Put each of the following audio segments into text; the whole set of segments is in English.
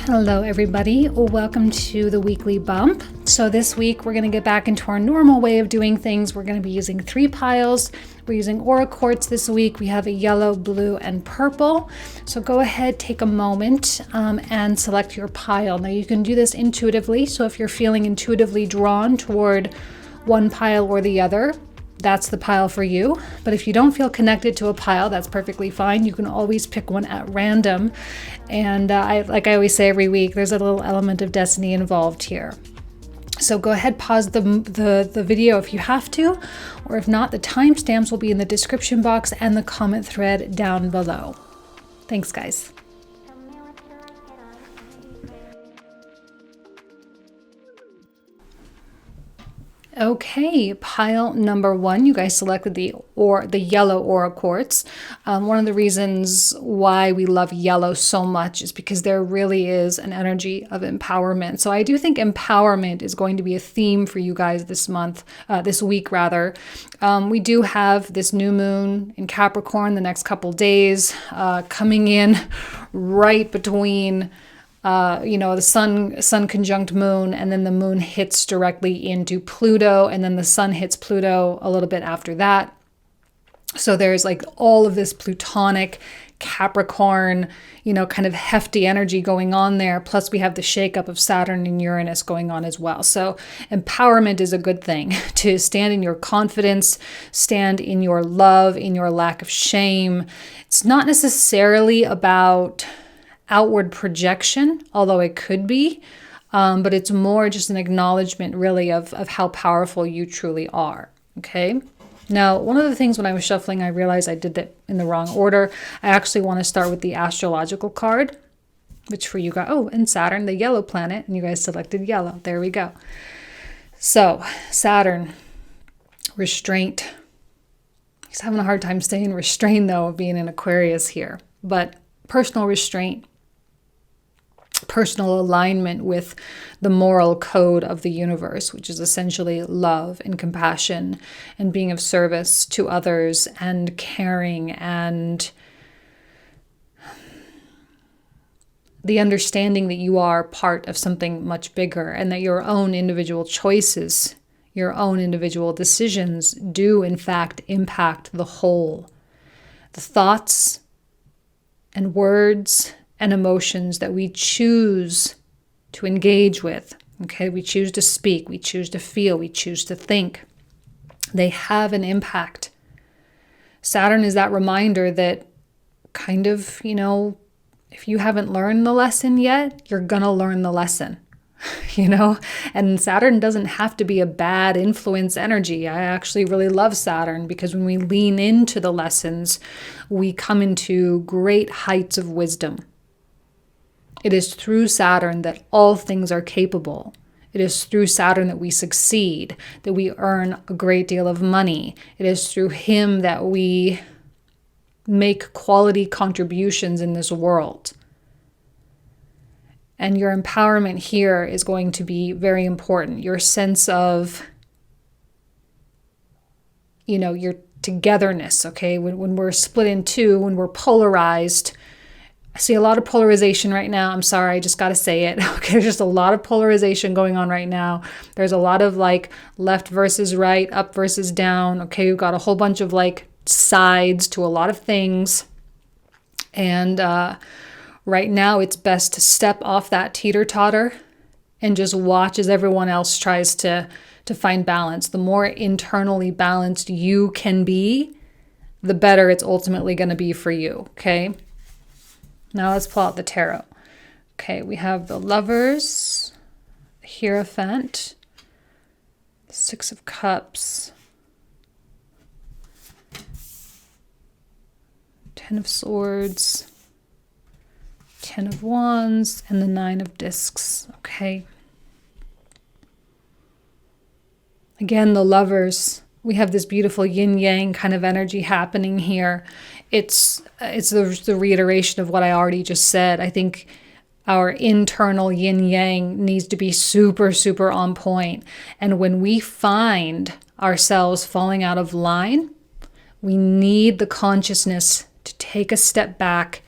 Hello everybody, welcome to the weekly bump. So this week we're going to get back into our normal way of doing things. We're going to be using 3 piles. We're using aura quartz this week. We have a yellow, blue, and purple. So go ahead, take a moment and select your pile. Now you can do this intuitively. So if you're feeling intuitively drawn toward one pile or the other, that's the pile for you. But if you don't feel connected to a pile, that's perfectly fine. You can always pick one at random. And like I always say every week, there's a little element of destiny involved here. So go ahead, pause the video if you have to, or if not, the timestamps will be in the description box and the comment thread down below. Thanks, guys. Okay, pile number 1, you guys selected the yellow aura quartz. One of the reasons why we love yellow so much is because there really is an energy of empowerment. So I do think empowerment is going to be a theme for you guys this week rather. We do have this new moon in Capricorn the next couple days, coming in right between the sun conjunct moon, and then the moon hits directly into Pluto, and then the sun hits Pluto a little bit after that. So there's like all of this Plutonic Capricorn, kind of hefty energy going on there. Plus we have the shakeup of Saturn and Uranus going on as well. So empowerment is a good thing, to stand in your confidence, stand in your love, in your lack of shame. It's not necessarily about outward projection, although it could be, but it's more just an acknowledgement really of how powerful you truly are. Okay. Now, one of the things when I was shuffling, I realized I did that in the wrong order. I actually want to start with the astrological card, which for you guys, and Saturn, the yellow planet, and you guys selected yellow. There we go. So Saturn, restraint. He's having a hard time staying restrained though, being in Aquarius here, but personal restraint, personal alignment with the moral code of the universe, which is essentially love and compassion and being of service to others and caring, and the understanding that you are part of something much bigger, and that your own individual choices, your own individual decisions do in fact impact the whole. The thoughts and words and emotions that we choose to engage with, okay? We choose to speak, we choose to feel, we choose to think. They have an impact. Saturn is that reminder that kind of, if you haven't learned the lesson yet, you're gonna learn the lesson, And Saturn doesn't have to be a bad influence energy. I actually really love Saturn because when we lean into the lessons, we come into great heights of wisdom. It is through Saturn that all things are capable. It is through Saturn that we succeed, that we earn a great deal of money. It is through him that we make quality contributions in this world. And your empowerment here is going to be very important. Your sense of, your togetherness, okay? When we're split in two, when we're polarized, I see a lot of polarization right now. I'm sorry, I just got to say it. Okay, there's just a lot of polarization going on right now. There's a lot of left versus right, up versus down. Okay, we've got a whole bunch of sides to a lot of things. And right now it's best to step off that teeter-totter and just watch as everyone else tries to find balance. The more internally balanced you can be, the better it's ultimately going to be for you, okay? Now let's pull out the tarot. Okay, we have the Lovers, the Hierophant, the 6 of Cups, 10 of Swords, 10 of Wands, and the 9 of Discs. Okay. Again, the Lovers. We have this beautiful yin-yang kind of energy happening here. It's the reiteration of what I already just said. I think our internal yin-yang needs to be super, super on point. And when we find ourselves falling out of line, we need the consciousness to take a step back,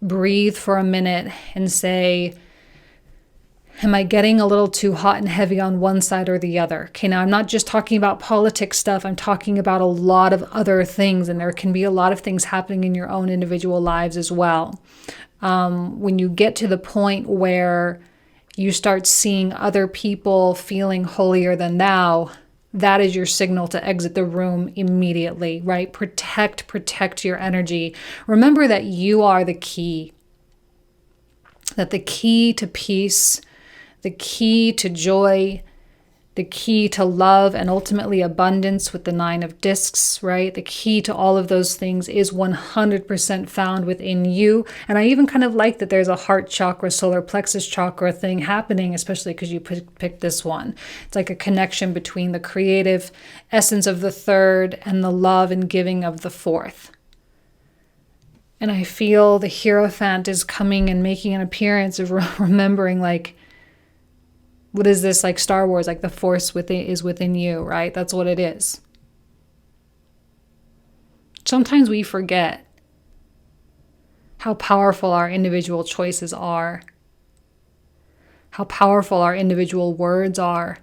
breathe for a minute and say, Am I getting a little too hot and heavy on one side or the other? Okay, now I'm not just talking about politics stuff. I'm talking about a lot of other things, and there can be a lot of things happening in your own individual lives as well. When you get to the point where you start seeing other people feeling holier than thou, that is your signal to exit the room immediately, right? Protect your energy. Remember that you are the key. That the key to peace, the key to joy, the key to love, and ultimately abundance with the 9 of discs, right? The key to all of those things is 100% found within you. And I even kind of like that there's a heart chakra, solar plexus chakra thing happening, especially because you picked this one. It's like a connection between the creative essence of the 3rd and the love and giving of the 4th. And I feel the Hierophant is coming and making an appearance of remembering, like, what is this, like Star Wars, like the Force is within you, right? That's what it is. Sometimes we forget how powerful our individual choices are, how powerful our individual words are.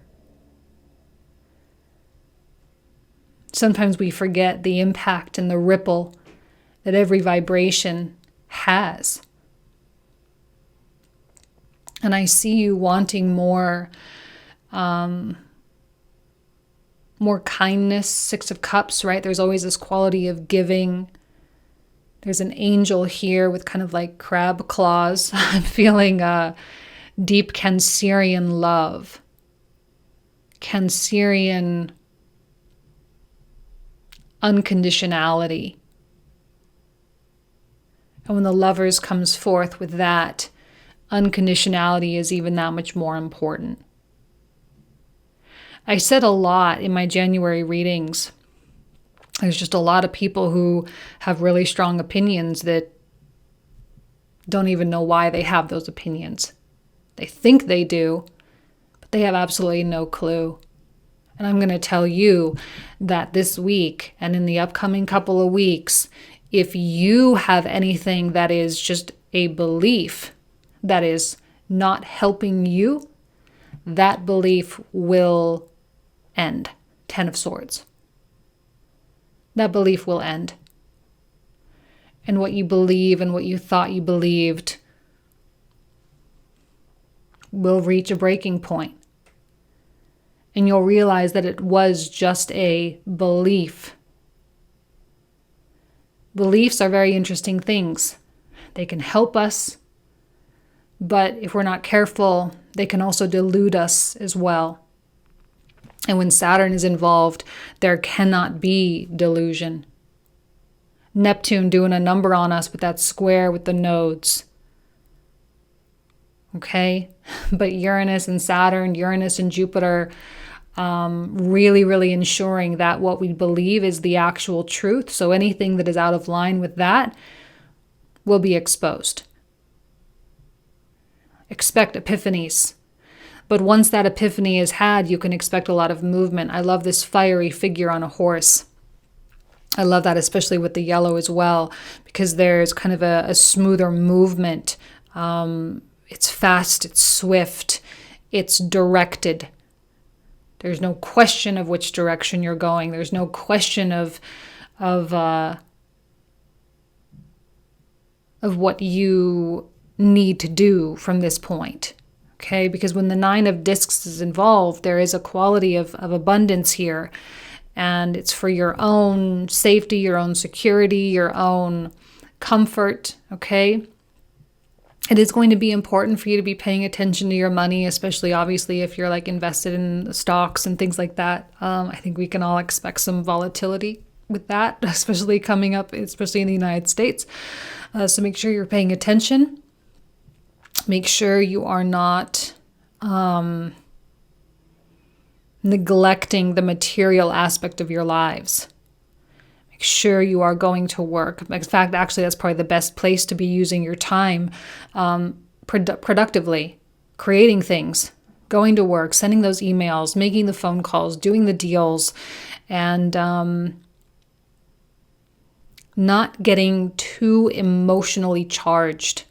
Sometimes we forget the impact and the ripple that every vibration has. And I see you wanting more kindness, 6 of Cups, right? There's always this quality of giving. There's an angel here with kind of like crab claws. I'm feeling deep Cancerian love. Cancerian unconditionality. And when the Lovers comes forth with that, unconditionality is even that much more important. I said a lot in my January readings. There's just a lot of people who have really strong opinions that don't even know why they have those opinions. They think they do, but they have absolutely no clue. And I'm going to tell you that this week and in the upcoming couple of weeks, if you have anything that is just a belief that is not helping you, that belief will end. 10 of Swords. That belief will end. And what you believe and what you thought you believed will reach a breaking point. And you'll realize that it was just a belief. Beliefs are very interesting things. They can help us, but if we're not careful, they can also delude us as well. And when Saturn is involved, there cannot be delusion. Neptune doing a number on us with that square with the nodes. Okay? But Uranus and Saturn, Uranus and Jupiter, really ensuring that what we believe is the actual truth. So anything that is out of line with that will be exposed. Expect epiphanies. But once that epiphany is had, you can expect a lot of movement. I love this fiery figure on a horse. I love that, especially with the yellow as well, because there's kind of a smoother movement. It's fast, it's swift, it's directed. There's no question of which direction you're going. There's no question of what you need to do from this point. Okay, because when the 9 of discs is involved, there is a quality of abundance here. And it's for your own safety, your own security, your own comfort, okay? It is going to be important for you to be paying attention to your money, especially obviously if you're like invested in stocks and things like that. I think we can all expect some volatility with that, especially coming up, especially in the United States. So make sure you're paying attention. Make sure you are not neglecting the material aspect of your lives. Make sure you are going to work. In fact, actually, that's probably the best place to be using your time productively, creating things, going to work, sending those emails, making the phone calls, doing the deals, and not getting too emotionally charged.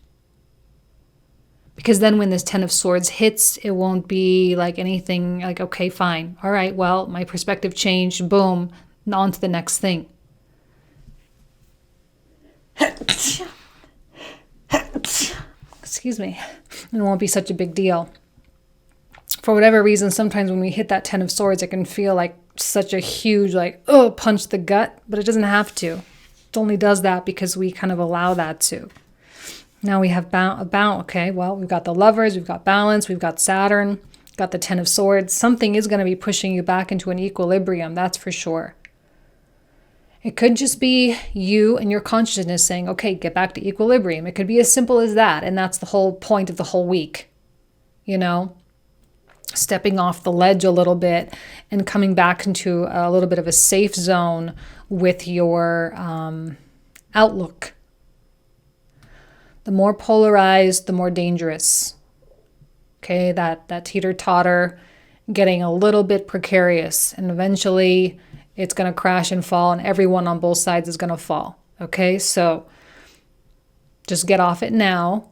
Because then when this Ten of Swords hits, it won't be like anything like, okay, fine. All right, well, my perspective changed. Boom. On to the next thing. Excuse me. It won't be such a big deal. For whatever reason, sometimes when we hit that Ten of Swords, it can feel like such a huge, like, oh, punch the gut. But it doesn't have to. It only does that because we kind of allow that to. Now we have okay, well, we've got the Lovers, we've got balance, we've got Saturn, got the Ten of Swords. Something is going to be pushing you back into an equilibrium, that's for sure. It could just be you and your consciousness saying, okay, get back to equilibrium. It could be as simple as that, and that's the whole point of the whole week, stepping off the ledge a little bit and coming back into a little bit of a safe zone with your outlook. The more polarized, the more dangerous. Okay, that teeter-totter, getting a little bit precarious, and eventually it's going to crash and fall, and everyone on both sides is going to fall. Okay, so just get off it now,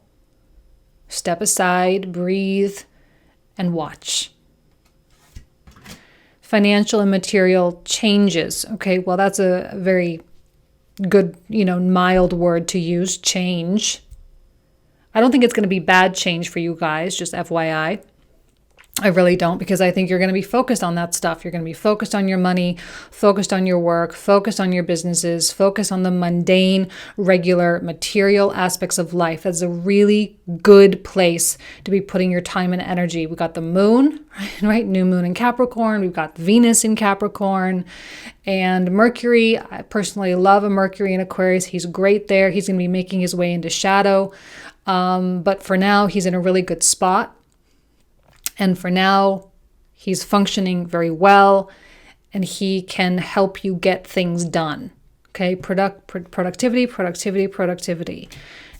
step aside, breathe, and watch. Financial and material changes. Okay, well, that's a very good, mild word to use, change. I don't think it's going to be bad change for you guys, just FYI. I really don't, because I think you're going to be focused on that stuff. You're going to be focused on your money, focused on your work, focused on your businesses, focused on the mundane, regular, material aspects of life. That's a really good place to be putting your time and energy. We've got the moon, right? New moon in Capricorn. We've got Venus in Capricorn and Mercury. I personally love a Mercury in Aquarius. He's great there. He's going to be making his way into shadow. But for now, he's in a really good spot. And for now, he's functioning very well, and he can help you get things done. Okay, productivity.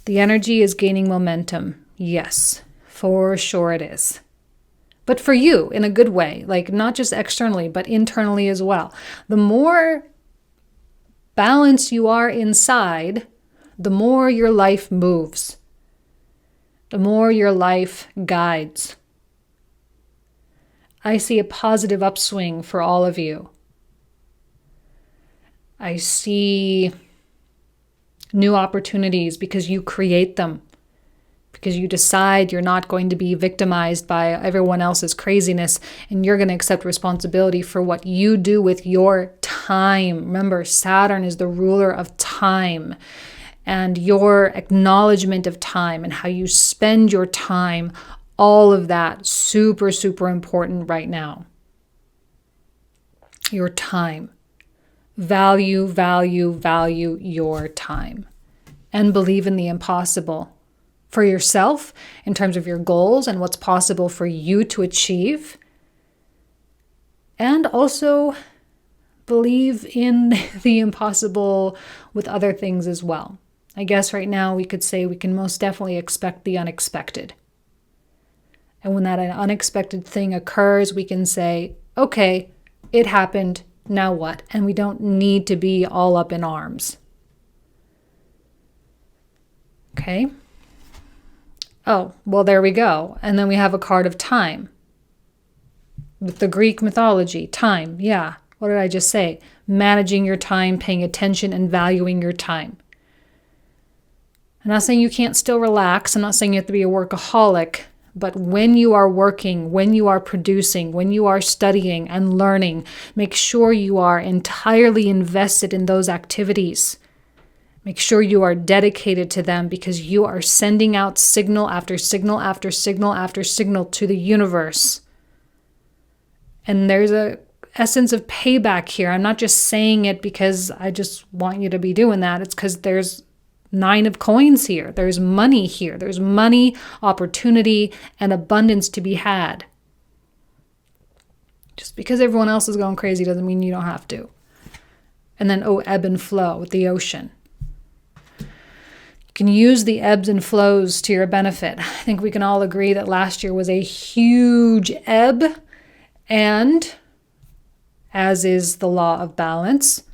The energy is gaining momentum. Yes, for sure it is. But for you, in a good way, like not just externally, but internally as well. The more balanced you are inside, the more your life moves. The more your life guides. I see a positive upswing for all of you. I see new opportunities because you create them, because you decide you're not going to be victimized by everyone else's craziness, and you're going to accept responsibility for what you do with your time. Remember, Saturn is the ruler of time, and your acknowledgement of time and how you spend your time. All of that, super, super important right now. Your time. Value your time. And believe in the impossible. For yourself, in terms of your goals and what's possible for you to achieve. And also believe in the impossible with other things as well. I guess right now we could say we can most definitely expect the unexpected. And when that unexpected thing occurs, we can say, okay, it happened, now what? And we don't need to be all up in arms. Okay? Oh, well, there we go. And then we have a card of time. With the Greek mythology, time, yeah. What did I just say? Managing your time, paying attention, and valuing your time. I'm not saying you can't still relax. I'm not saying you have to be a workaholic. But when you are working, when you are producing, when you are studying and learning, make sure you are entirely invested in those activities. Make sure you are dedicated to them, because you are sending out signal after signal after signal after signal to the universe. And there's a essence of payback here. I'm not just saying it because I just want you to be doing that. It's because there's 9 of coins here. There's money here. There's money, opportunity, and abundance to be had. Just because everyone else is going crazy doesn't mean you don't have to. And then, ebb and flow with the ocean. You can use the ebbs and flows to your benefit. I think we can all agree that last year was a huge ebb, and as is the law of balance,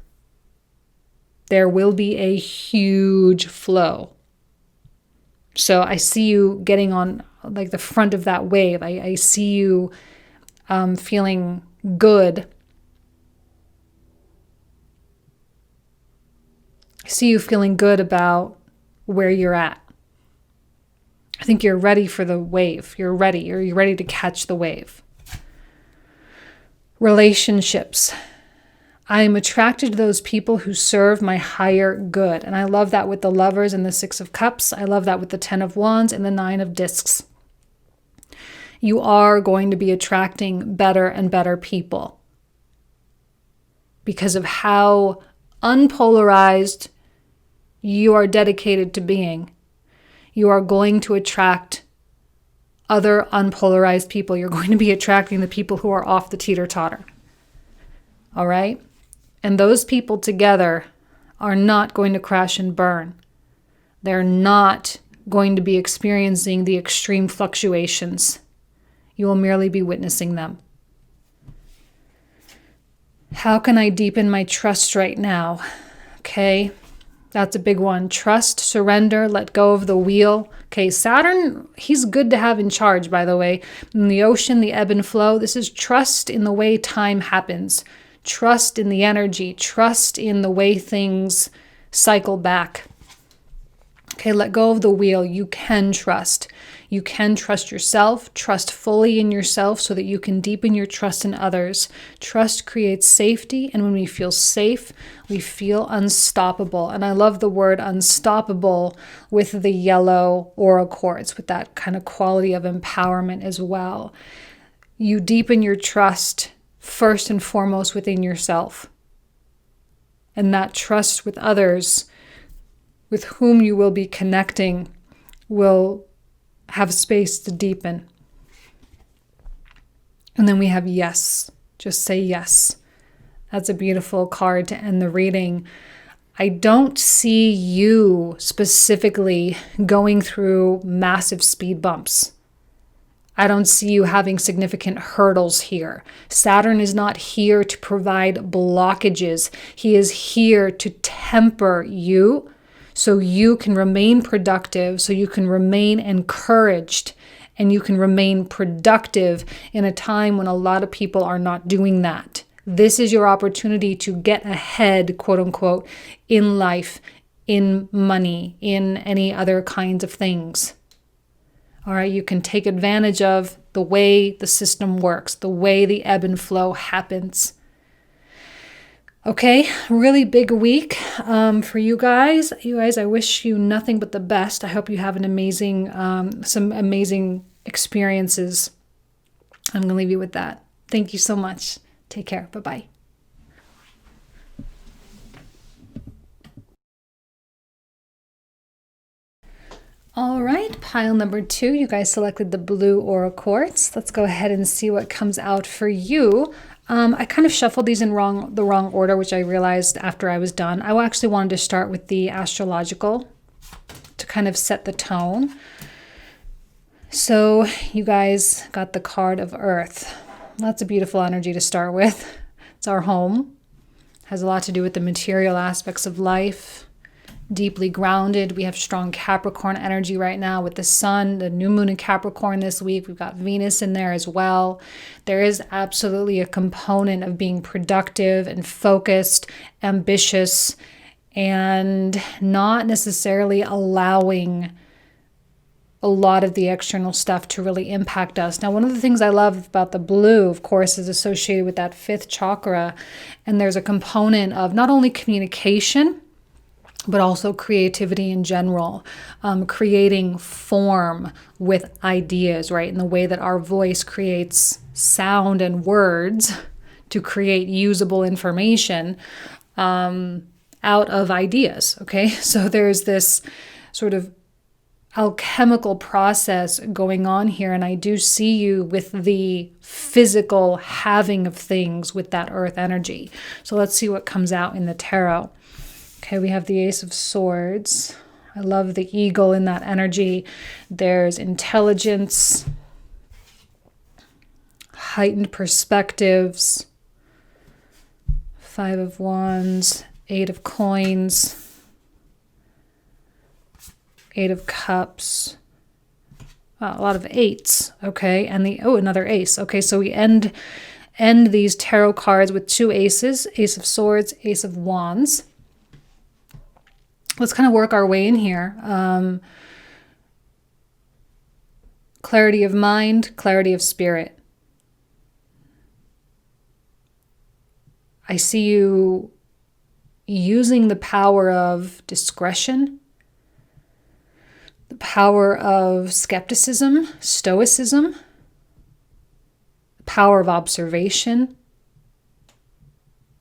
there will be a huge flow. So I see you getting on like the front of that wave. I see you feeling good. I see you feeling good about where you're at. I think you're ready for the wave. You're ready. You're ready to catch the wave. Relationships. I am attracted to those people who serve my higher good. And I love that with the Lovers and the Six of Cups. I love that with the Ten of Wands and the Nine of Discs. You are going to be attracting better and better people because of how unpolarized you are dedicated to being. You are going to attract other unpolarized people. You're going to be attracting the people who are off the teeter-totter. All right? And those people together are not going to crash and burn. They're not going to be experiencing the extreme fluctuations. You will merely be witnessing them. How can I deepen my trust right now? Okay, that's a big one. Trust, surrender, let go of the wheel. Okay, Saturn, he's good to have in charge, by the way. In the ocean, the ebb and flow, this is trust in the way time happens. Trust in the energy. Trust in the way things cycle back. Okay, let go of the wheel. You can trust. You can trust yourself. Trust fully in yourself so that you can deepen your trust in others. Trust creates safety, and when we feel safe, we feel unstoppable. And I love the word unstoppable with the yellow aura quartz, with that kind of quality of empowerment as well. You deepen your trust first and foremost within yourself. And that trust with others with whom you will be connecting will have space to deepen. And then we have yes. Just say yes. That's a beautiful card to end the reading. I don't see you specifically going through massive speed bumps. I don't see you having significant hurdles here. Saturn is not here to provide blockages. He is here to temper you so you can remain productive, so you can remain encouraged, and you can remain productive in a time when a lot of people are not doing that. This is your opportunity to get ahead, quote unquote, in life, in money, in any other kinds of things. All right, you can take advantage of the way the system works, the way the ebb and flow happens. Okay, really big week for you guys. You guys, I wish you nothing but the best. I hope you have an amazing, some amazing experiences. I'm going to leave you with that. Thank you so much. Take care. Bye-bye. All right, pile number 2. You guys selected the blue aura quartz. Let's go ahead and see what comes out for you. I kind of shuffled these in the wrong order, which I realized after I was done. I actually wanted to start with the astrological to kind of set the tone. So you guys got the card of Earth. That's a beautiful energy to start with. It's our home. Has a lot to do with the material aspects of life. Deeply grounded. We have strong Capricorn energy right now with the sun, the new moon in Capricorn this week. We've got Venus in there as well. There is absolutely a component of being productive and focused, ambitious, and not necessarily allowing a lot of the external stuff to really impact us. Now, one of the things I love about the blue, of course, is associated with that 5th chakra. And there's a component of not only communication, but also creativity in general, creating form with ideas, right? In the way that our voice creates sound and words to create usable information out of ideas, okay? So there's this sort of alchemical process going on here, and I do see you with the physical having of things with that earth energy. So let's see what comes out in the tarot. Okay, we have the Ace of Swords. I love the eagle in that energy. There's intelligence, heightened perspectives, 5 of Wands, 8 of Coins, 8 of Cups, A lot of eights, okay, and another ace. Okay, so we end these tarot cards with two aces, Ace of Swords, Ace of Wands. Let's kind of work our way in here. Clarity of mind, clarity of spirit. I see you using the power of discretion, the power of skepticism, stoicism, the power of observation,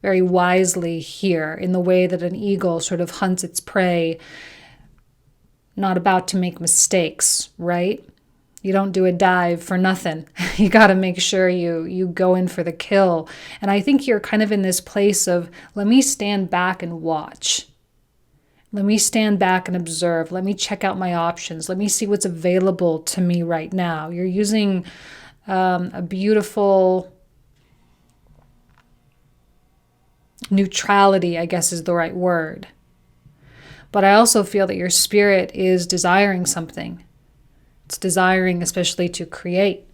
very wisely here in the way that an eagle sort of hunts its prey, not about to make mistakes, right? You don't do a dive for nothing. You got to make sure you go in for the kill. And I think you're kind of in this place of, let me stand back and watch. Let me stand back and observe. Let me check out my options. Let me see what's available to me right now. You're using a beautiful neutrality, I guess is the right word. But I also feel that your spirit is desiring something. It's desiring especially to create.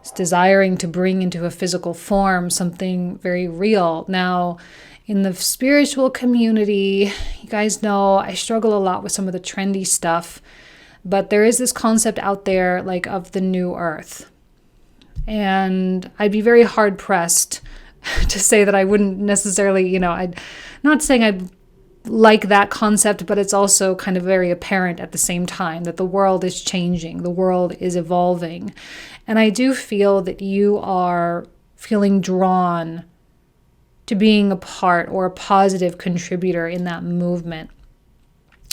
It's desiring to bring into a physical form something very real. Now, in the spiritual community, you guys know I struggle a lot with some of the trendy stuff, but there is this concept out there like of the new earth. And I'd be very hard pressed to say that I wouldn't necessarily, I'm not saying I'd like that concept, but it's also kind of very apparent at the same time that the world is changing, the world is evolving. And I do feel that you are feeling drawn to being a part or a positive contributor in that movement,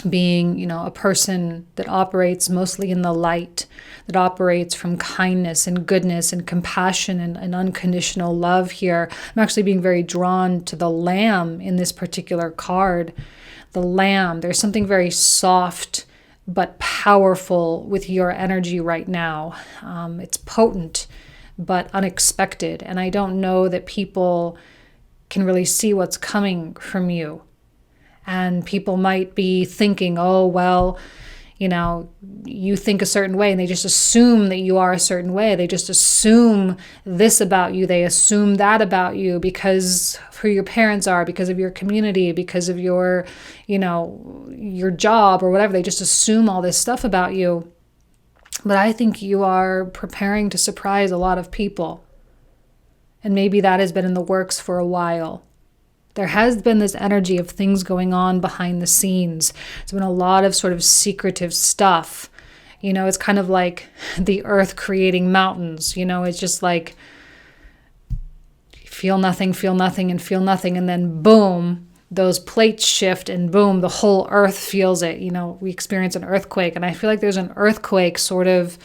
being, a person that operates mostly in the light, that operates from kindness and goodness and compassion and unconditional love here. I'm actually being very drawn to the lamb in this particular card. The lamb, there's something very soft but powerful with your energy right now. It's potent but unexpected. And I don't know that people can really see what's coming from you. And people might be thinking, oh, well, you think a certain way, and they just assume that you are a certain way. They just assume this about you. They assume that about you because of who your parents are, because of your community, because of your job or whatever. They just assume all this stuff about you. But I think you are preparing to surprise a lot of people. And maybe that has been in the works for a while. There has been this energy of things going on behind the scenes. There's been a lot of sort of secretive stuff. It's kind of like the earth creating mountains. It's just like feel nothing, and feel nothing. And then boom, those plates shift and boom, the whole earth feels it. We experience an earthquake. And I feel like there's an earthquake sort of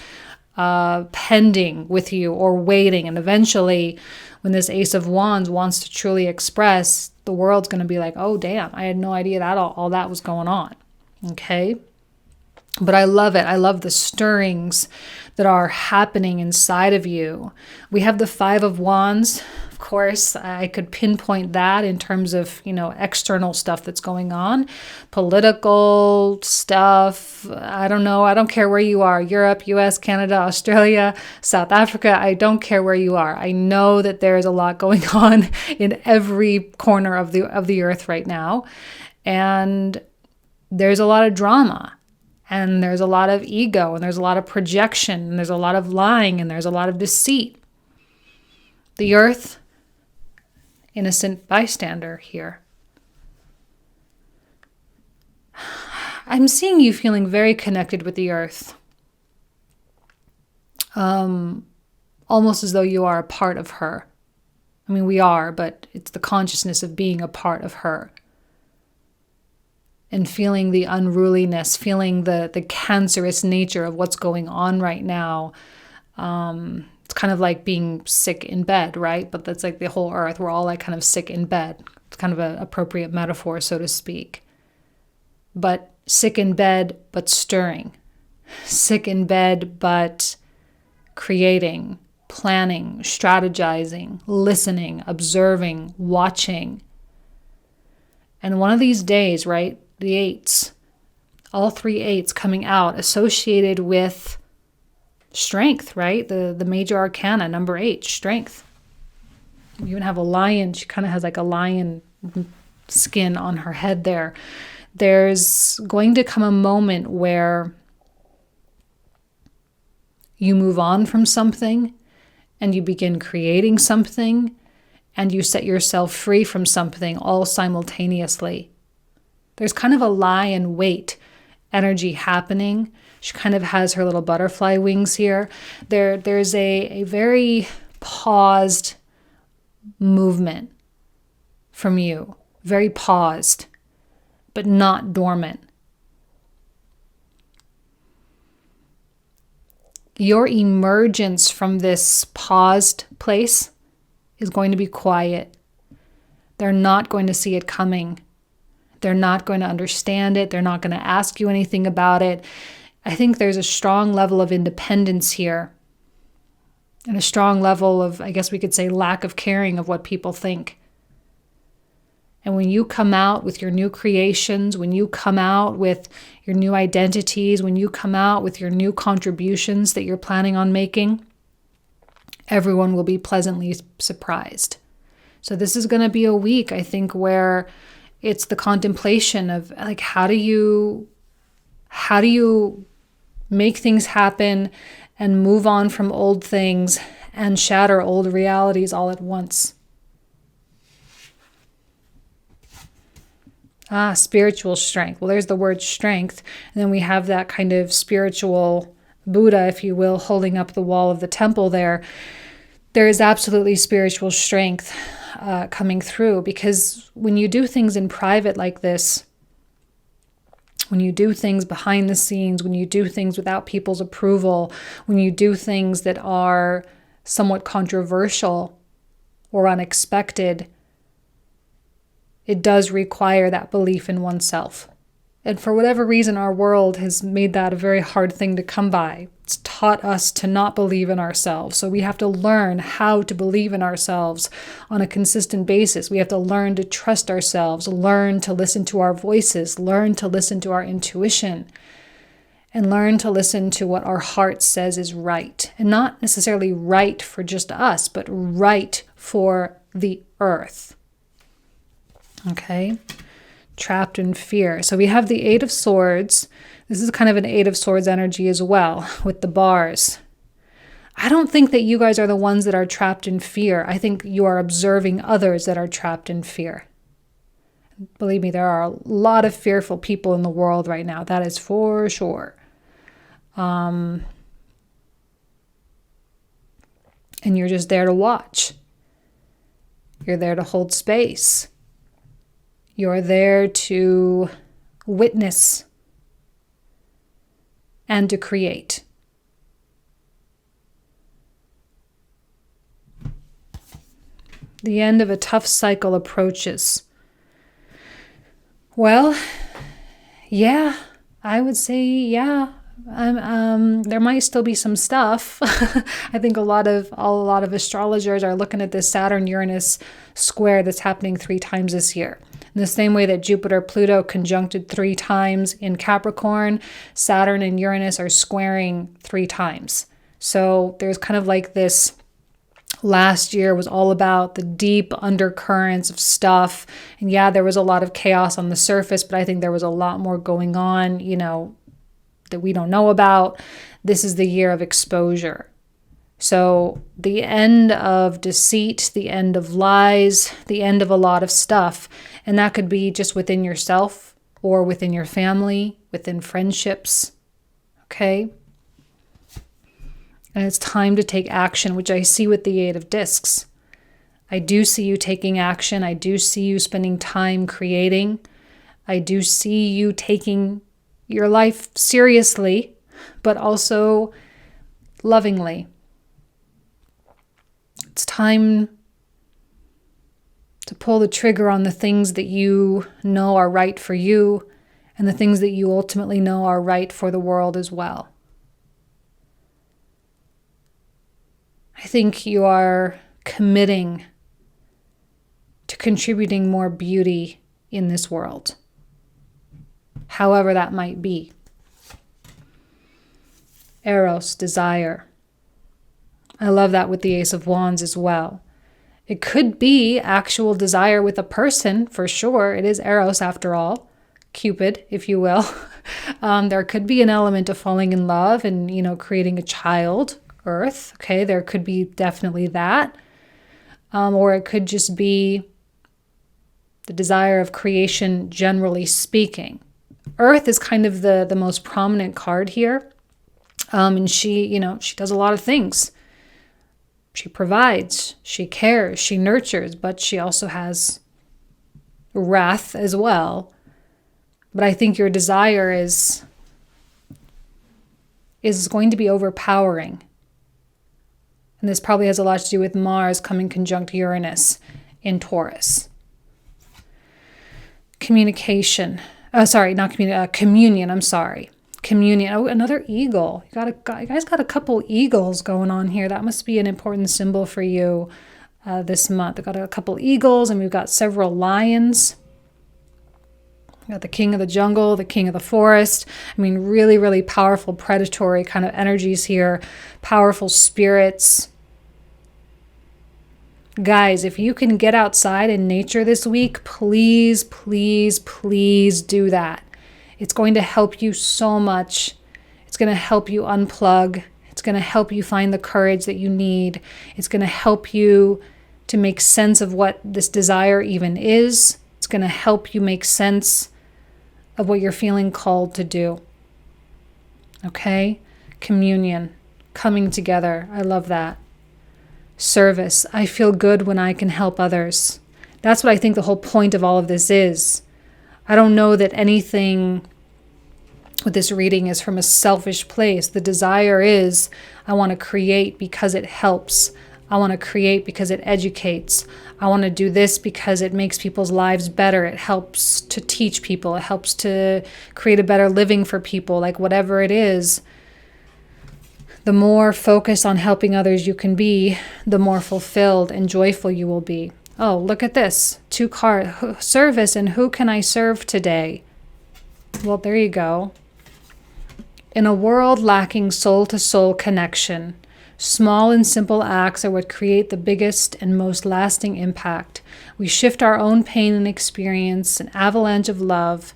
pending with you or waiting. And eventually, when this Ace of Wands wants to truly express, the world's going to be like, oh, damn, I had no idea that all that was going on. Okay? But I love it. I love the stirrings that are happening inside of you. We have the Five of Wands. Of course, I could pinpoint that in terms of, external stuff that's going on. Political stuff. I don't know. I don't care where you are. Europe, US, Canada, Australia, South Africa. I don't care where you are. I know that there is a lot going on in every corner of the earth right now. And there's a lot of drama. And there's a lot of ego, and there's a lot of projection, and there's a lot of lying, and there's a lot of deceit. The earth, innocent bystander here. I'm seeing you feeling very connected with the earth. Almost as though you are a part of her. I mean, we are, but it's the consciousness of being a part of her. And feeling the unruliness, feeling the cancerous nature of what's going on right now. It's kind of like being sick in bed, right? But that's like the whole earth. We're all like kind of sick in bed. It's kind of an appropriate metaphor, so to speak. But sick in bed, but stirring. Sick in bed, but creating, planning, strategizing, listening, observing, watching. And one of these days, right? The eights, all three eights coming out associated with strength, right? The major arcana, number 8, strength. You even have a lion. She kind of has like a lion skin on her head there. There's going to come a moment where you move on from something and you begin creating something and you set yourself free from something all simultaneously. There's kind of a lie in wait energy happening. She kind of has her little butterfly wings here. There's a very paused movement from you. Very paused, but not dormant. Your emergence from this paused place is going to be quiet. They're not going to see it coming. They're not going to understand it. They're not going to ask you anything about it. I think there's a strong level of independence here and a strong level of, I guess we could say, lack of caring of what people think. And when you come out with your new creations, when you come out with your new identities, when you come out with your new contributions that you're planning on making, everyone will be pleasantly surprised. So this is going to be a week, I think, where it's the contemplation of like, how do you make things happen and move on from old things and shatter old realities all at once? Spiritual strength. Well, there's the word strength. And then we have that kind of spiritual Buddha, if you will, holding up the wall of the temple there. There is absolutely spiritual strength coming through, because when you do things in private like this, when you do things behind the scenes, when you do things without people's approval, when you do things that are somewhat controversial or unexpected, it does require that belief in oneself. And for whatever reason, our world has made that a very hard thing to come by. It's taught us to not believe in ourselves. So we have to learn how to believe in ourselves on a consistent basis. We have to learn to trust ourselves, learn to listen to our voices, learn to listen to our intuition, and learn to listen to what our heart says is right. And not necessarily right for just us, but right for the earth. Okay? Trapped in fear. So we have the 8 of Swords. This is kind of an 8 of Swords energy as well, with the bars. I don't think that you guys are the ones that are trapped in fear. I think you are observing others that are trapped in fear. Believe me, there are a lot of fearful people in the world right now. That is for sure. And you're just there to watch. You're there to hold space. You're there to witness and to create. The end of a tough cycle approaches. Well, yeah, I would say, yeah. There might still be some stuff. I think a lot of astrologers are looking at this Saturn-Uranus square that's happening 3 times this year. In the same way that Jupiter-Pluto conjuncted 3 times in Capricorn, Saturn and Uranus are squaring 3 times. So there's kind of like this, last year was all about the deep undercurrents of stuff. And yeah, there was a lot of chaos on the surface, but I think there was a lot more going on, that we don't know about. This is the year of exposure. So the end of deceit, the end of lies, the end of a lot of stuff. And that could be just within yourself or within your family, within friendships. Okay? And it's time to take action, which I see with the 8 of Discs. I do see you taking action. I do see you spending time creating. I do see you taking your life seriously, but also lovingly. It's time to pull the trigger on the things that you know are right for you and the things that you ultimately know are right for the world as well. I think you are committing to contributing more beauty in this world, however that might be. Eros, desire. I love that with the Ace of Wands as well. It could be actual desire with a person, for sure. It is Eros after all. Cupid, if you will. There could be an element of falling in love and, creating a child, Earth. Okay, there could be definitely that. Or it could just be the desire of creation, generally speaking. Earth is kind of the most prominent card here. And she does a lot of things. She provides, she cares, she nurtures, but she also has wrath as well. But I think your desire is going to be overpowering. And this probably has a lot to do with Mars coming conjunct Uranus in Taurus. Communication. Communion, I'm sorry. Communion. Oh, another eagle. You guys got a couple eagles going on here. That must be an important symbol for you this month. I've got a couple eagles and we've got several lions. We've got the king of the jungle, the king of the forest. I mean, really, really powerful predatory kind of energies here. Powerful spirits. Guys, if you can get outside in nature this week, please, please, please do that. It's going to help you so much. It's going to help you unplug. It's going to help you find the courage that you need. It's going to help you to make sense of what this desire even is. It's going to help you make sense of what you're feeling called to do. Okay? Communion. Coming together. I love that. Service. I feel good when I can help others. That's what I think the whole point of all of this is. I don't know that anything with this reading is from a selfish place. The desire is, I want to create because it helps. I want to create because it educates. I want to do this because it makes people's lives better. It helps to teach people. It helps to create a better living for people, like whatever it is. The more focused on helping others you can be, the more fulfilled and joyful you will be. Oh, look at this. 2 cards. Service and who can I serve today? Well, there you go. In a world lacking soul-to-soul connection, small and simple acts are what create the biggest and most lasting impact. We shift our own pain and experience an avalanche of love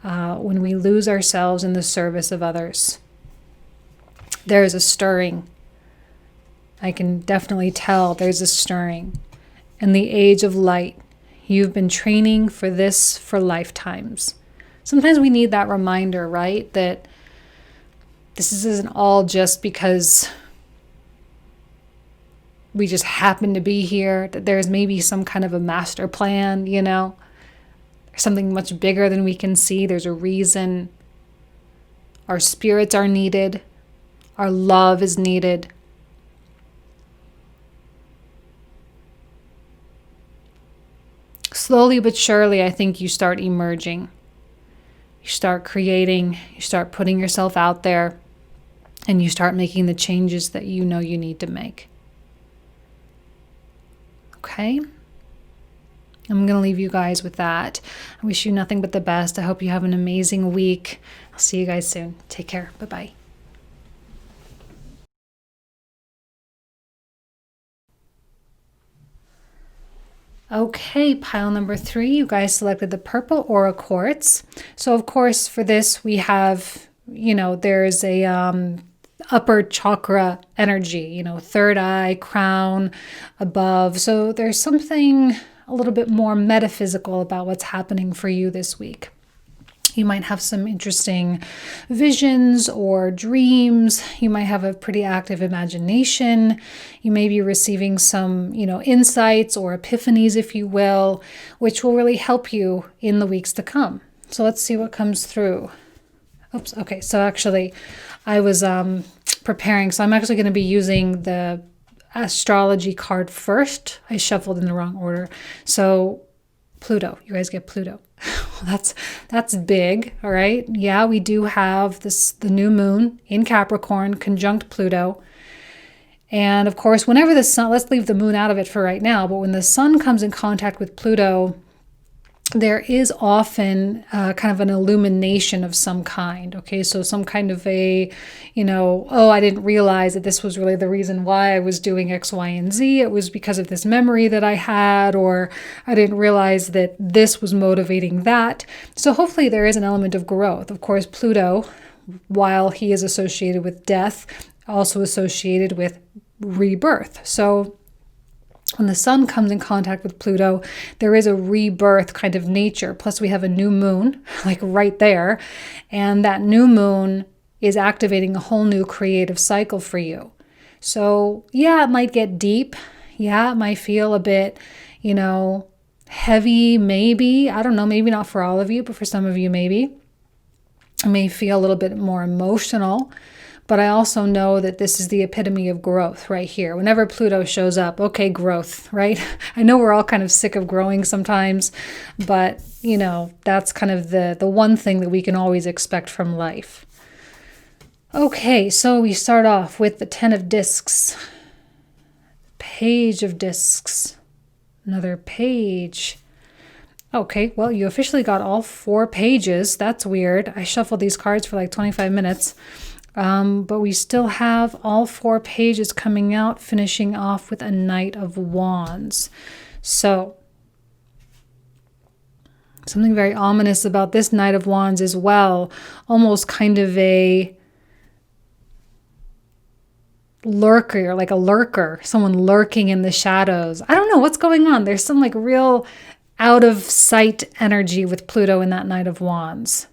when we lose ourselves in the service of others. There is a stirring. I can definitely tell there's a stirring. In the age of light, you've been training for this for lifetimes. Sometimes we need that reminder, right? That this isn't all just because we just happen to be here, that there's maybe some kind of a master plan, There's something much bigger than we can see. There's a reason. Our spirits are needed. Our love is needed. Slowly but surely, I think you start emerging. You start creating, you start putting yourself out there, and you start making the changes that you know you need to make. Okay? I'm going to leave you guys with that. I wish you nothing but the best. I hope you have an amazing week. I'll see you guys soon. Take care. Bye-bye. Okay, pile number 3, you guys selected the purple aura quartz. So of course for this we have, there's a upper chakra energy, third eye, crown, above. So there's something a little bit more metaphysical about what's happening for you this week. You might have some interesting visions or dreams. You might have a pretty active imagination. You may be receiving some, insights or epiphanies, if you will, which will really help you in the weeks to come. So let's see what comes through. Oops. Okay. So actually I was preparing. So I'm actually going to be using the astrology card first. I shuffled in the wrong order. So Pluto, you guys get Pluto. That's big, all right? Yeah, we do have the new moon in Capricorn conjunct Pluto. And of course, whenever the sun, let's leave the moon out of it for right now, but when the sun comes in contact with Pluto, there is often kind of an illumination of some kind. Okay, so some kind of a, oh, I didn't realize that this was really the reason why I was doing X, Y, and Z. It was because of this memory that I had, or I didn't realize that this was motivating that. So hopefully there is an element of growth. Of course, Pluto, while he is associated with death, also associated with rebirth. So when the sun comes in contact with Pluto, there is a rebirth kind of nature. Plus we have a new moon, like right there. And that new moon is activating a whole new creative cycle for you. So yeah, it might get deep. Yeah, it might feel a bit, heavy, maybe. I don't know, maybe not for all of you, but for some of you, maybe. It may feel a little bit more emotional. But I also know that this is the epitome of growth right here. Whenever Pluto shows up, okay, growth, right? I know we're all kind of sick of growing sometimes, but, that's kind of the one thing that we can always expect from life. Okay, so we start off with the 10 of discs. Page of discs. Another page. Okay, well, you officially got all 4 pages. That's weird. I shuffled these cards for like 25 minutes. But we still have all 4 pages coming out, finishing off with a Knight of Wands. So, something very ominous about this Knight of Wands as well. Almost kind of a lurker, like a lurker, someone lurking in the shadows. I don't know what's going on. There's some like real out of sight energy with Pluto in that Knight of Wands.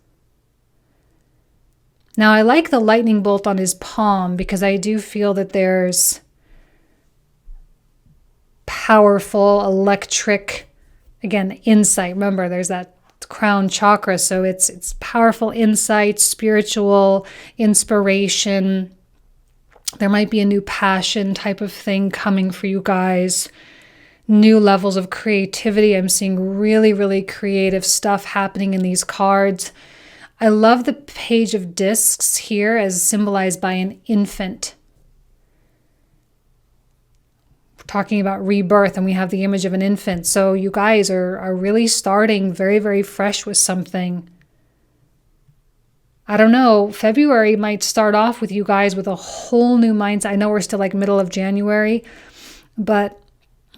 Now, I like the lightning bolt on his palm because I do feel that there's powerful, electric, again, insight. Remember, there's that crown chakra, so it's powerful insight, spiritual inspiration. There might be a new passion type of thing coming for you guys. New levels of creativity. I'm seeing really, really creative stuff happening in these cards. I love the Page of Discs here as symbolized by an infant. We're talking about rebirth and we have the image of an infant. So you guys are really starting very, very fresh with something. I don't know, February might start off with you guys with a whole new mindset. I know we're still like middle of January, but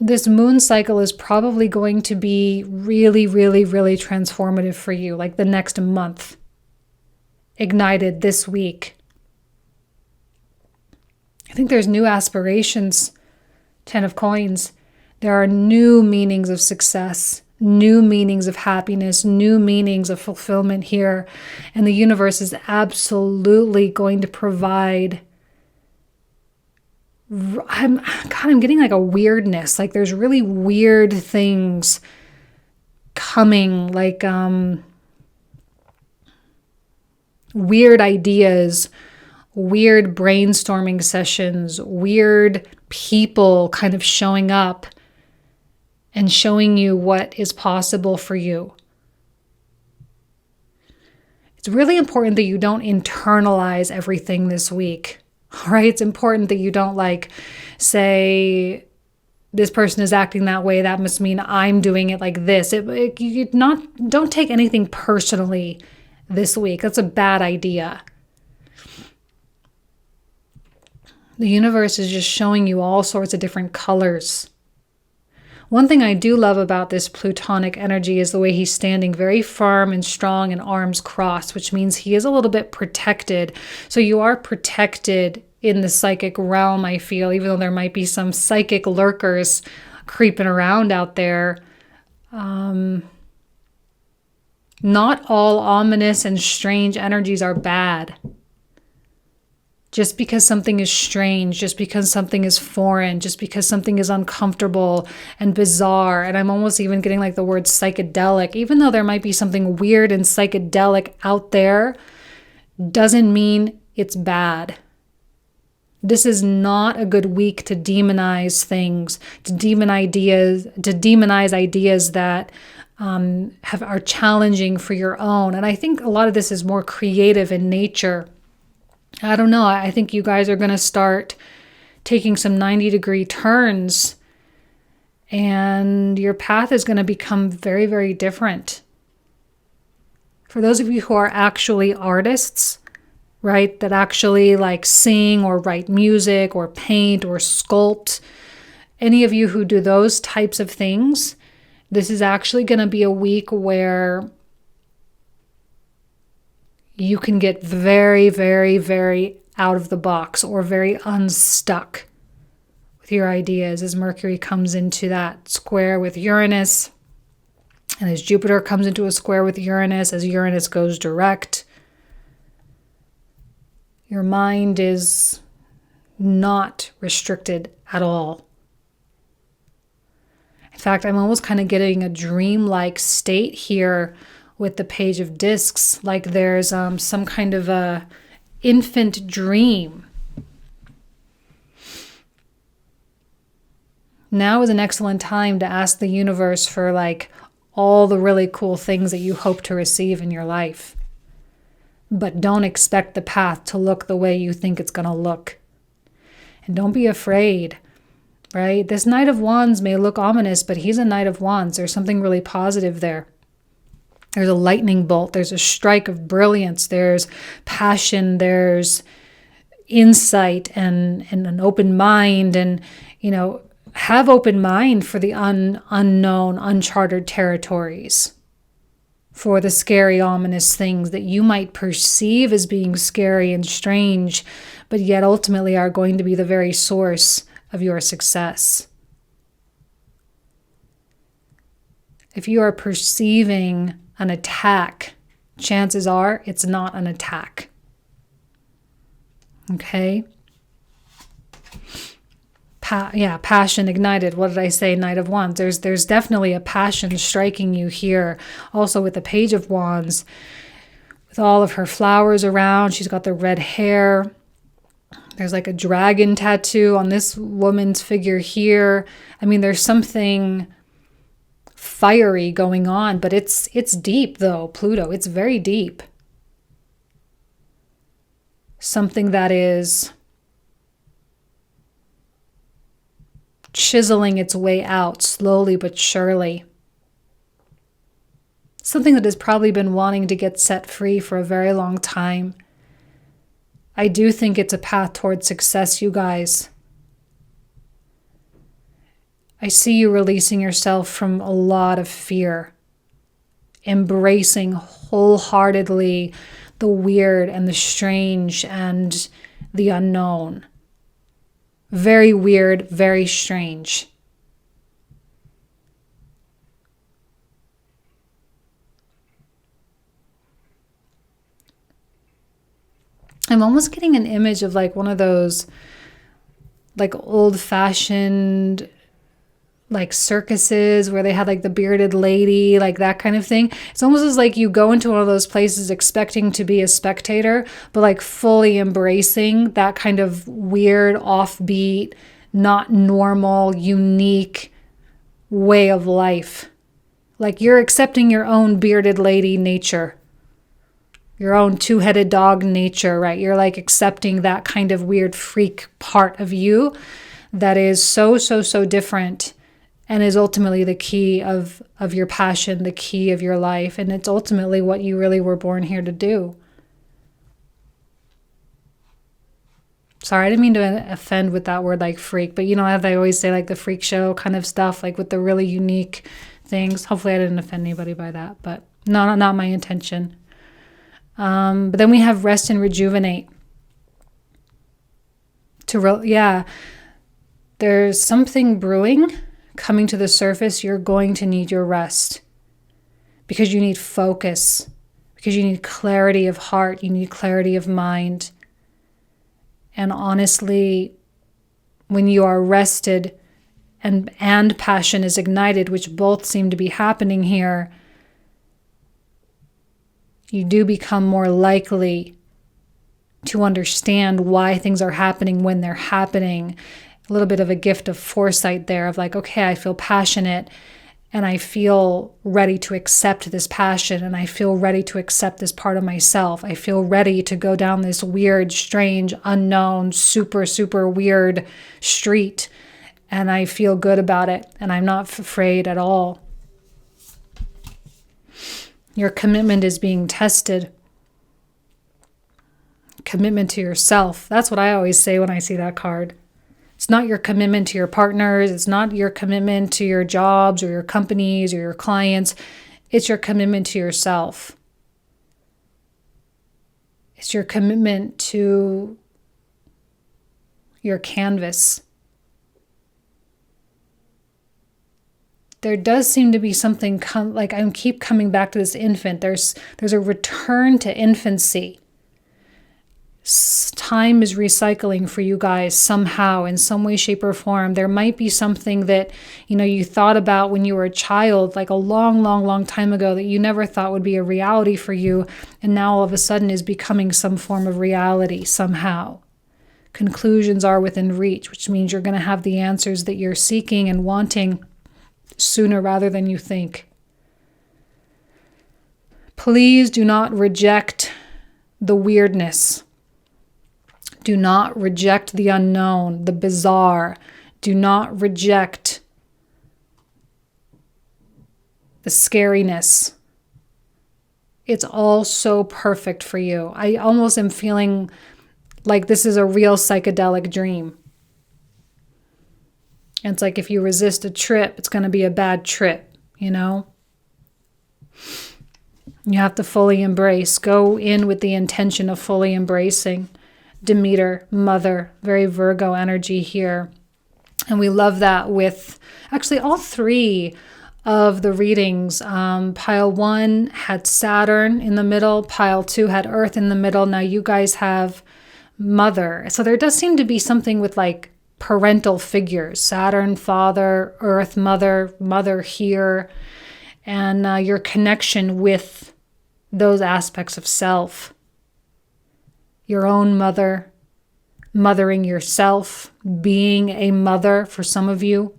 this moon cycle is probably going to be really, really, really transformative for you, like the next month. Ignited this week. I think there's new aspirations. 10 of Coins. There are new meanings of success, new meanings of happiness, new meanings of fulfillment here. And the universe is absolutely going to provide. I'm getting like a weirdness. Like there's really weird things coming, like weird ideas, weird brainstorming sessions, weird people kind of showing up and showing you what is possible for you. It's really important that you don't internalize everything this week, right? It's important that you don't say, this person is acting that way, that must mean I'm doing it like this. Don't take anything personally this week. That's a bad idea. The universe is just showing you all sorts of different colors. One thing I do love about this Plutonic energy is the way he's standing very firm and strong and arms crossed, which means he is a little bit protected. So you are protected in the psychic realm, I feel, even though there might be some psychic lurkers creeping around out there. Not all ominous and strange energies are bad. Just because something is strange, just because something is foreign, just because something is uncomfortable and bizarre, and I'm almost even getting like the word psychedelic, even though there might be something weird and psychedelic out there, doesn't mean it's bad. This is not a good week to demonize things, to demonize ideas that are challenging for your own. And I think a lot of this is more creative in nature. I don't know. I think you guys are going to start taking some 90-degree turns And your path is going to become very, very different. For those of you who are actually artists, right, that actually like sing or write music or paint or sculpt, any of you who do those types of things, this is actually going to be a week where you can get very, very, very out of the box or very unstuck with your ideas as Mercury comes into that square with Uranus, and as Jupiter comes into a square with Uranus, as Uranus goes direct. Your mind is not restricted at all. In fact, I'm almost kind of getting a dreamlike state here with the Page of Discs, like there's some kind of a infant dream. Now is an excellent time to ask the universe for like all the really cool things that you hope to receive in your life. But don't expect the path to look the way you think it's going to look. And don't be afraid, right? This Knight of Wands may look ominous, but he's a Knight of Wands. There's something really positive there. There's a lightning bolt. There's a strike of brilliance. There's passion. There's insight and an open mind. And, have open mind for the unknown, uncharted territories. For the scary, ominous things that you might perceive as being scary and strange, but yet ultimately are going to be the very source of your success. If you are perceiving an attack, chances are it's not an attack. Okay? Passion ignited. What did I say? Knight of Wands. There's definitely a passion striking you here. Also with the Page of Wands, with all of her flowers around. She's got the red hair. There's like a dragon tattoo on this woman's figure here. I mean, there's something fiery going on, but it's deep though, Pluto. It's very deep. Something that is chiseling its way out slowly but surely. Something that has probably been wanting to get set free for a very long time. I do think it's a path towards success, you guys. I see you releasing yourself from a lot of fear, embracing wholeheartedly the weird and the strange and the unknown. Very weird, very strange. I'm almost getting an image of like one of those like old-fashioned like circuses where they had like the bearded lady, like that kind of thing. It's almost as like you go into one of those places expecting to be a spectator, but like fully embracing that kind of weird, offbeat, not normal, unique way of life. Like you're accepting your own bearded lady nature, your own two-headed dog nature, right? You're like accepting that kind of weird freak part of you that is so different. And is ultimately the key of your passion, the key of your life. And it's ultimately what you really were born here to do. Sorry, I didn't mean to offend with that word like freak. But how they always say like the freak show kind of stuff, like with the really unique things. Hopefully I didn't offend anybody by that. But no, not my intention. But then we have rest and rejuvenate. There's something brewing coming to the surface. You're going to need your rest because you need focus, because you need clarity of heart, you need clarity of mind. And honestly, when you are rested and passion is ignited, which both seem to be happening here, you do become more likely to understand why things are happening when they're happening. A little bit of a gift of foresight there of like, okay, I feel passionate and I feel ready to accept this passion and I feel ready to accept this part of myself. I feel ready to go down this weird, strange, unknown, super weird street and I feel good about it, and I'm not afraid at all. Your commitment is being tested. Commitment to yourself. That's what I always say when I see that card. It's not your commitment to your partners. It's not your commitment to your jobs or your companies or your clients. It's your commitment to yourself. It's your commitment to your canvas. There does seem to be something like I keep coming back to this infant. There's a return to infancy. Time is recycling for you guys somehow, in some way, shape, or form. There might be something that, you thought about when you were a child, like a long, long, long time ago, that you never thought would be a reality for you, and now all of a sudden is becoming some form of reality somehow. Conclusions are within reach, which means you're going to have the answers that you're seeking and wanting sooner rather than you think. Please do not reject the weirdness. Do not reject the unknown, the bizarre. Do not reject the scariness. It's all so perfect for you. I almost am feeling like this is a real psychedelic dream. And it's like if you resist a trip, it's going to be a bad trip, You have to fully embrace. Go in with the intention of fully embracing. Demeter, mother, very Virgo energy here. And we love that with actually all three of the readings. Pile 1 had Saturn in the middle. Pile 2 had Earth in the middle. Now you guys have mother. So there does seem to be something with like parental figures. Saturn, father, Earth, mother here. And your connection with those aspects of self. Your own mother, mothering yourself, being a mother for some of you,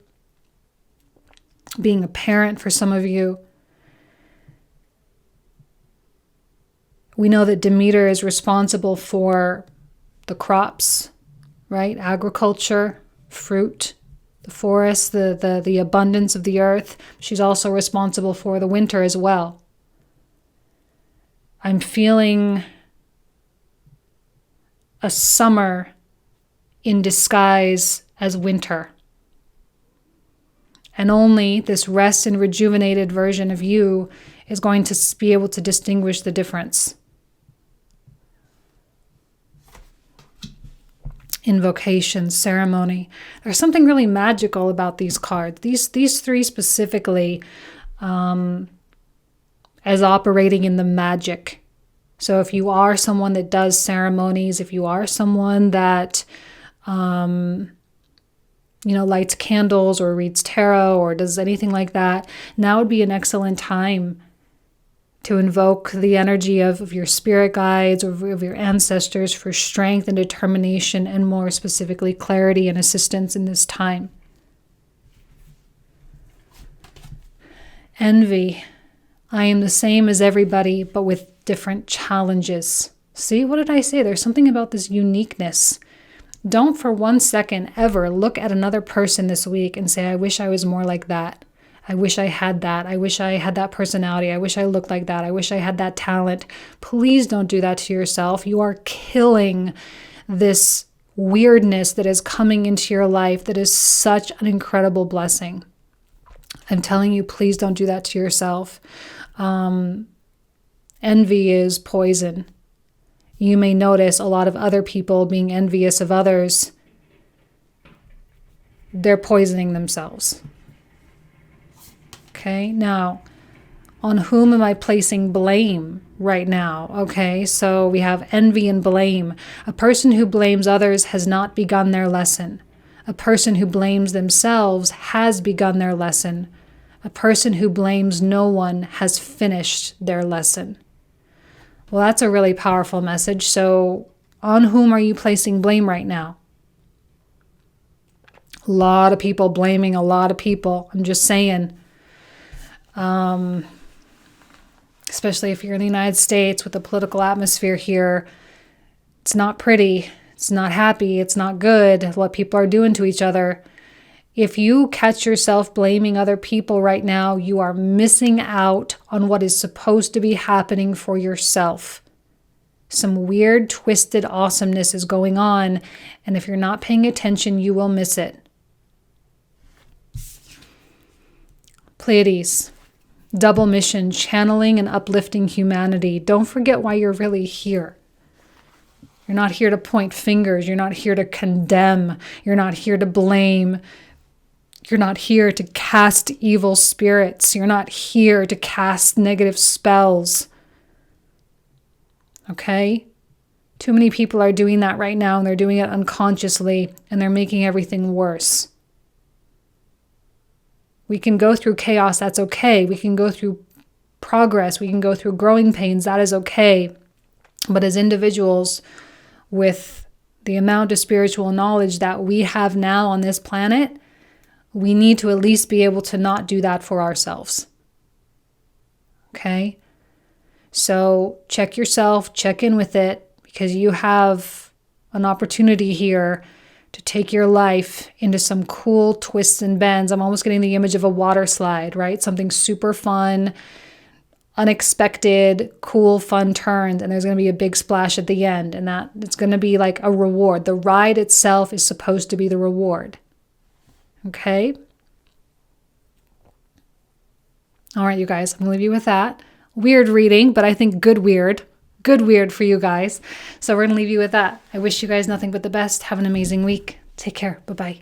being a parent for some of you. We know that Demeter is responsible for the crops, right? Agriculture, fruit, the forest, the abundance of the earth. She's also responsible for the winter as well. I'm feeling a summer in disguise as winter. And only this rest and rejuvenated version of you is going to be able to distinguish the difference. Invocation, ceremony. There's something really magical about these cards. These three specifically as operating in the magic. So if you are someone that does ceremonies, if you are someone that, lights candles or reads tarot or does anything like that, now would be an excellent time to invoke the energy of your spirit guides or of your ancestors for strength and determination and more specifically clarity and assistance in this time. Envy. I am the same as everybody, but with different challenges. See, what did I say? There's something about this uniqueness. Don't for 1 second ever look at another person this week and say, I wish I was more like that. I wish I had that. I wish I had that personality. I wish I looked like that. I wish I had that talent. Please don't do that to yourself. You are killing this weirdness that is coming into your life that is such an incredible blessing. I'm telling you, please don't do that to yourself. Envy is poison. You may notice a lot of other people being envious of others. They're poisoning themselves. Okay, now, on whom am I placing blame right now? Okay, so we have envy and blame. A person who blames others has not begun their lesson. A person who blames themselves has begun their lesson. A person who blames no one has finished their lesson. Well, that's a really powerful message. So, on whom are you placing blame right now? A lot of people blaming a lot of people. I'm just saying. Especially if you're in the United States with the political atmosphere here, it's not pretty. It's not happy. It's not good what people are doing to each other. If you catch yourself blaming other people right now, you are missing out on what is supposed to be happening for yourself. Some weird, twisted awesomeness is going on, and if you're not paying attention, you will miss it. Pleiades, double mission, channeling and uplifting humanity. Don't forget why you're really here. You're not here to point fingers. You're not here to condemn. You're not here to blame. You're not here to cast evil spirits. You're not here to cast negative spells. Okay? Too many people are doing that right now, and they're doing it unconsciously, and they're making everything worse. We can go through chaos, that's okay. We can go through progress, we can go through growing pains, that is okay. But as individuals, with the amount of spiritual knowledge that we have now on this planet, we need to at least be able to not do that for ourselves. Okay? So check yourself, check in with it, because you have an opportunity here to take your life into some cool twists and bends. I'm almost getting the image of a water slide, right? Something super fun, unexpected, cool, fun turns, and there's going to be a big splash at the end, and that it's going to be like a reward. The ride itself is supposed to be the reward. Okay? All right, you guys, I'm going to leave you with that. Weird reading, but I think good weird. Good weird for you guys. So we're going to leave you with that. I wish you guys nothing but the best. Have an amazing week. Take care. Bye-bye.